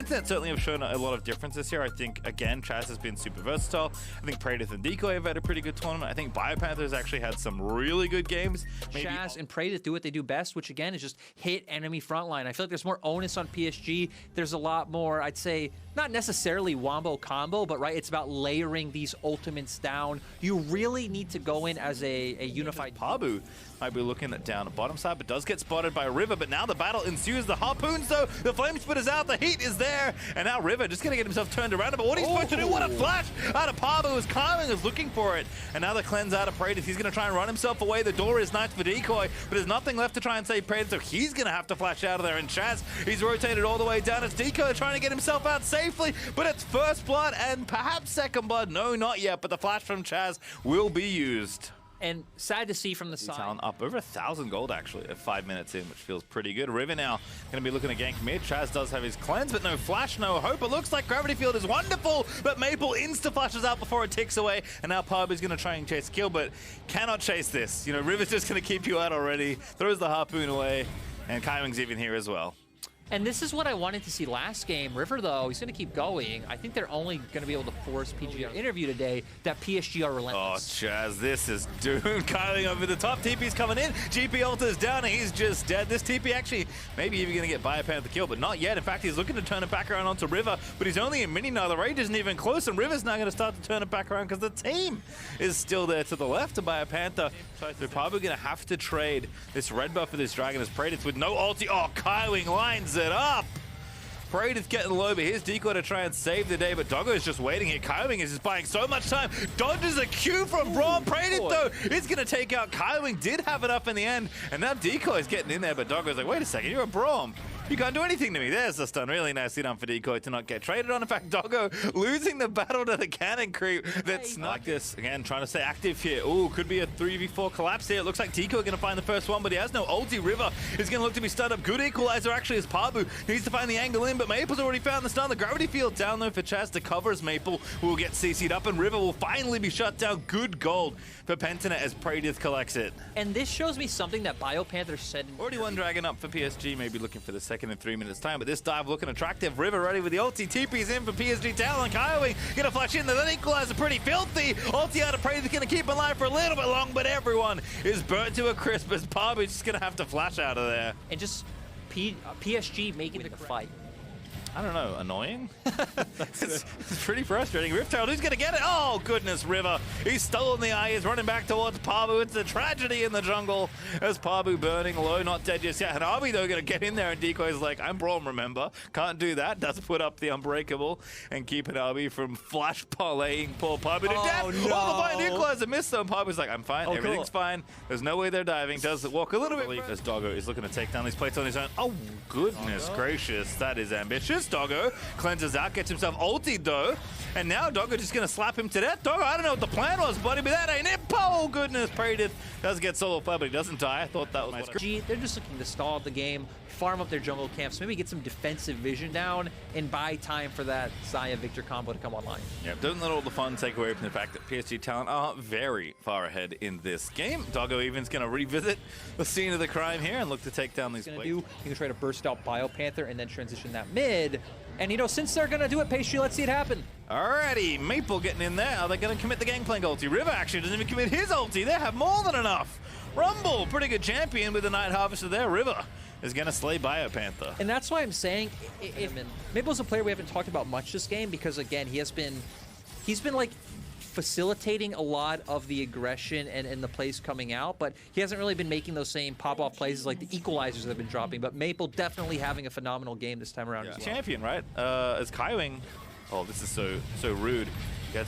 Pentanet certainly have shown a lot of difference this year. I think, again, Chaz has been super versatile. I think Praedyth and Decoy have had a pretty good tournament. I think BioPanther's actually had some really good games. Maybe Chaz and Praedyth do what they do best, which again is just hit enemy frontline. I feel like there's more onus on PSG. There's a lot more, I'd say, not necessarily wombo combo, but right, it's about layering these ultimates down. You really need to go in as a unified. Pabu might be looking at down at bottom side, but does get spotted by River. But now the battle ensues. The harpoons, though, the flame spitter's out, the heat is there, and now River just gonna get himself turned around. But what he's supposed to do? What a flash out of Pabu as Carving is looking for it, and now the cleanse out of Praedyth. He's gonna try and run himself away. The door is nice for Decoy, but there's nothing left to try and save Praedyth, so he's gonna have to flash out of there. And Chaz, he's rotated all the way down. It's Decoy trying to get himself out safely, but it's first blood and perhaps second blood. No, not yet, but the flash from Chaz will be used. And sad to see from the side. Talon up over 1,000 gold actually at 5 minutes in, which feels pretty good. River now going to be looking to gank mid. Chaz does have his cleanse, but no flash, no hope. It looks like Gravity Field is wonderful, but Maple insta-flashes out before it ticks away, and now Pub is going to try and chase kill, but cannot chase this. You know, River's just going to keep you out already, throws the harpoon away, and Kaiming's even here as well. And this is what I wanted to see last game. River, though, he's going to keep going. I think they're only going to be able to force PG on interview today that PSG are relentless. Oh, Chaz, this is doomed. Kyling over the top. TP's coming in. GP ult's down, and he's just dead. This TP actually maybe even going to get BioPanther kill, but not yet. In fact, he's looking to turn it back around onto River, but he's only a mini now. The rage isn't even close, and River's now going to start to turn it back around because the team is still there to the left of BioPanther. They're probably going to have to trade this red buff for this Dragon as Praedyth with no ulti. Oh, Kyling lines it up. Praedyth getting low, but here's Decoy to try and save the day, but Doggo is just waiting here. Kylwing is just buying so much time. Dodges a Q from Braum. Praedyth, though, is going to take out Kylwing. Did have it up in the end, and now Decoy is getting in there, but Doggo's like, wait a second, you're a Braum. You can't do anything to me. There's the stun. Really nicely done for Decoy to not get traded on. In fact, Doggo losing the battle to the cannon creep. That's not this. Again, trying to stay active here. Ooh, could be a 3v4 collapse here. It looks like Decoy going to find the first one, but he has no ulti. River is going to look to be stunned up. Good equalizer actually is Pabu. He needs to find the angle in, but Maple's already found the stun. The gravity field down though for Chaz to cover as Maple will get CC'd up, and River will finally be shut down. Good gold for Pentanet as Praedyth collects it. And this shows me something that BioPanther said. Already one dragon up for PSG, maybe looking for the second in 3 minutes time, but this dive looking attractive. River ready with the ulti. TP's in for PSG. Talon, Kylwing gonna flash in there. That equalizer pretty filthy. Ulti out of Praedyth gonna keep alive for a little bit long, but everyone is burnt to a crisp as Pabu's just gonna have to flash out of there. And just PSG making the fight. I don't know, annoying? It's pretty frustrating. Riptail, who's going to get it? Oh, goodness, River. He's stolen the eye. He's running back towards Pabu. It's a tragedy in the jungle as Pabu burning low, not dead just yet. Hanabi, though, going to get in there, and Decoy's like, I'm Braum, remember? Can't do that. Does put up the Unbreakable and keep Hanabi from flash parlaying poor Pabu to death. No. Oh, the fine equalizer missed them. Pabu's like, I'm fine. Everything's fine. There's no way they're diving. Does walk a little bit. As Doggo is looking to take down these plates on his own. Oh, goodness gracious. That is ambitious. Doggo cleanses out, gets himself ultied though, and now Doggo just gonna slap him to death. Doggo, I don't know what the plan was, buddy, but that ain't it. Oh goodness, Praedyth does get solo flat, but he doesn't die. I thought that was nice. They're just looking to stall the game, farm up their jungle camps, maybe get some defensive vision down, and buy time for that Xayah Victor combo to come online. Yeah, don't let all the fun take away from the fact that PSG Talon are very far ahead in this game. Doggo even's gonna revisit the scene of the crime here and look to take down these plates. You can try to burst out BioPanther and then transition that mid. And, you know, since they're going to do it, Pastry, let's see it happen. Alrighty, Maple getting in there. Are they going to commit the Gangplank ulti? River actually doesn't even commit his ulti. They have more than enough. Rumble, pretty good champion with the Night Harvester there. River is going to slay BioPanther. And that's why I'm saying, Maple's a player we haven't talked about much this game because, again, he's been like, facilitating a lot of the aggression and the plays coming out, but he hasn't really been making those same pop-off plays like the equalizers that have been dropping, but Maple definitely having a phenomenal game this time around as well. Champion, right? As Kylwing. Oh, this is so rude.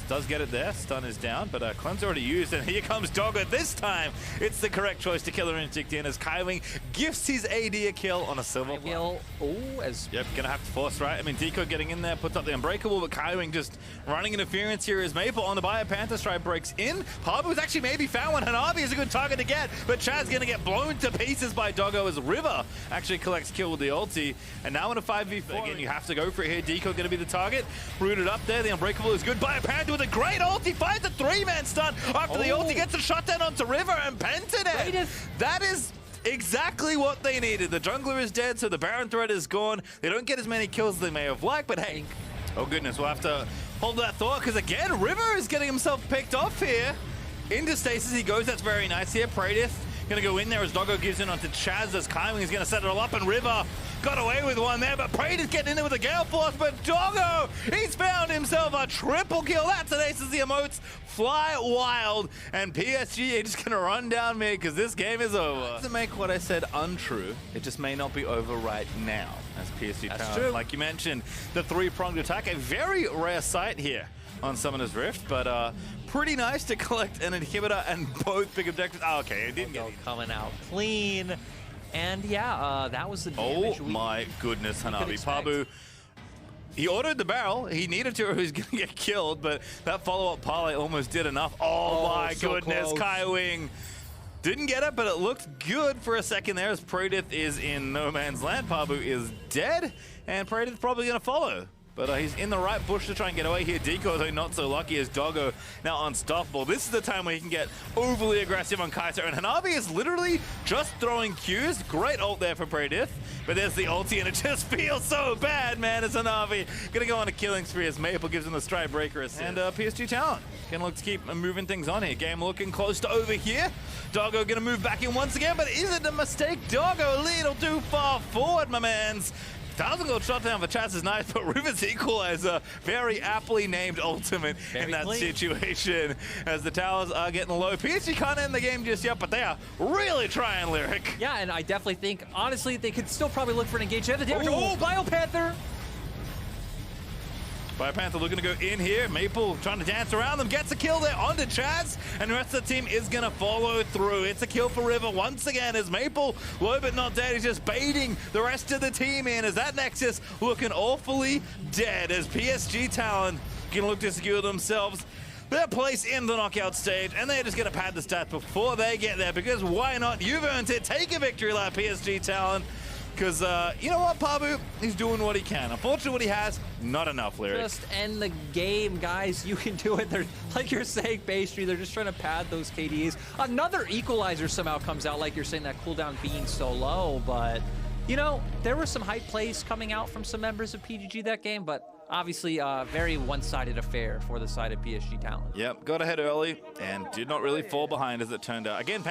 Does get it there. Stun is down, but Clem's already used, and here comes Doggo. This time, it's the correct choice to Killer Instinct in as Kylwing gifts his AD a kill on a silver. Yep, gonna have to force, right? I mean, Decoy getting in there, puts up the Unbreakable, but Kylwing just running interference here as Maple on the BioPanther strike breaks in. Pabu's actually maybe found one. Hanabi is a good target to get, but Chad's gonna get blown to pieces by Doggo as River actually collects kill with the ulti. And now in a 5v4, again, you have to go for it here. Decoy gonna be the target. Rooted up there, the Unbreakable is good. BioPanther with a great ulti, finds a 3-man stun after the ulti, gets a shutdown onto River and Pentanet. That is exactly what they needed. The jungler is dead, so the Baron threat is gone. They don't get as many kills as they may have liked, but hey, oh goodness, we'll have to hold that thought, because again, River is getting himself picked off here. Into stasis he goes, that's very nice here. Pradith gonna go in there as Doggo gives in onto Chaz, as Kyming is gonna set it all up, and River got away with one there, but Pradith getting in there with a Gale Force, but Doggo, he's found himself a triple kill. That's an ace as the emotes fly wild, and PSG are just gonna run down mid, because this game is over. To make what I said untrue, it just may not be over right now, as PSG That's Talon, true. like you mentioned, the three-pronged attack, a very rare sight here on Summoner's Rift, but pretty nice to collect an inhibitor and both big objectives. Oh, okay, it didn't get it. Coming out clean. And yeah, that was the damage. Oh my goodness, Hanabi. expect. Pabu, he ordered the barrel. He needed to or he was going to get killed, but that follow-up parlay almost did enough. Oh my so goodness, close. Kai Wing didn't get it, but it looked good for a second there as Pradith is in no man's land. Pabu is dead, and Pradith's probably going to follow. But he's in the right bush to try and get away here. Deco, though, not so lucky as Doggo now unstoppable. This is the time where he can get overly aggressive on Kaiser. And Hanabi is literally just throwing Qs. Great ult there for Pradith. But there's the ulti, and it just feels so bad, man, as Hanabi gonna go on a killing spree as Maple gives him the Stride Breaker assist. And PSG Talon gonna look to keep moving things on here. Game looking close to over here. Doggo gonna move back in once again, but is it a mistake? Doggo a little too far forward, my mans. 1,000 gold shot down for Chaz is nice, but River's Equalizer, very aptly named ultimate in that situation. As the towers are getting low. PSG can't end the game just yet, but they are really trying, Lyric. Yeah, and I definitely think, honestly, they could still probably look for an engage. They have the damage. Ooh. Oh, Biopanther! Biopanther looking to go in here. Maple trying to dance around them. Gets a kill there onto Chaz. And the rest of the team is going to follow through. It's a kill for River once again as Maple, low but not dead, is just baiting the rest of the team in. As that Nexus looking awfully dead. As PSG Talon can look to secure themselves their place in the knockout stage. And they're just going to pad the stats before they get there. Because why not? You've earned it. Take a victory lap, PSG Talon. Because, you know what, Pabu? He's doing what he can. Unfortunately, what he has, not enough, Lyric. Just end the game, guys. You can do it. They're, like you're saying, Pastry, they're just trying to pad those KDs. Another Equalizer somehow comes out, like you're saying, that cooldown being so low. But, you know, there were some hype plays coming out from some members of PGG that game, but obviously a very one-sided affair for the side of PSG Talon. Yep, got ahead early and did not really fall behind as it turned out. Again,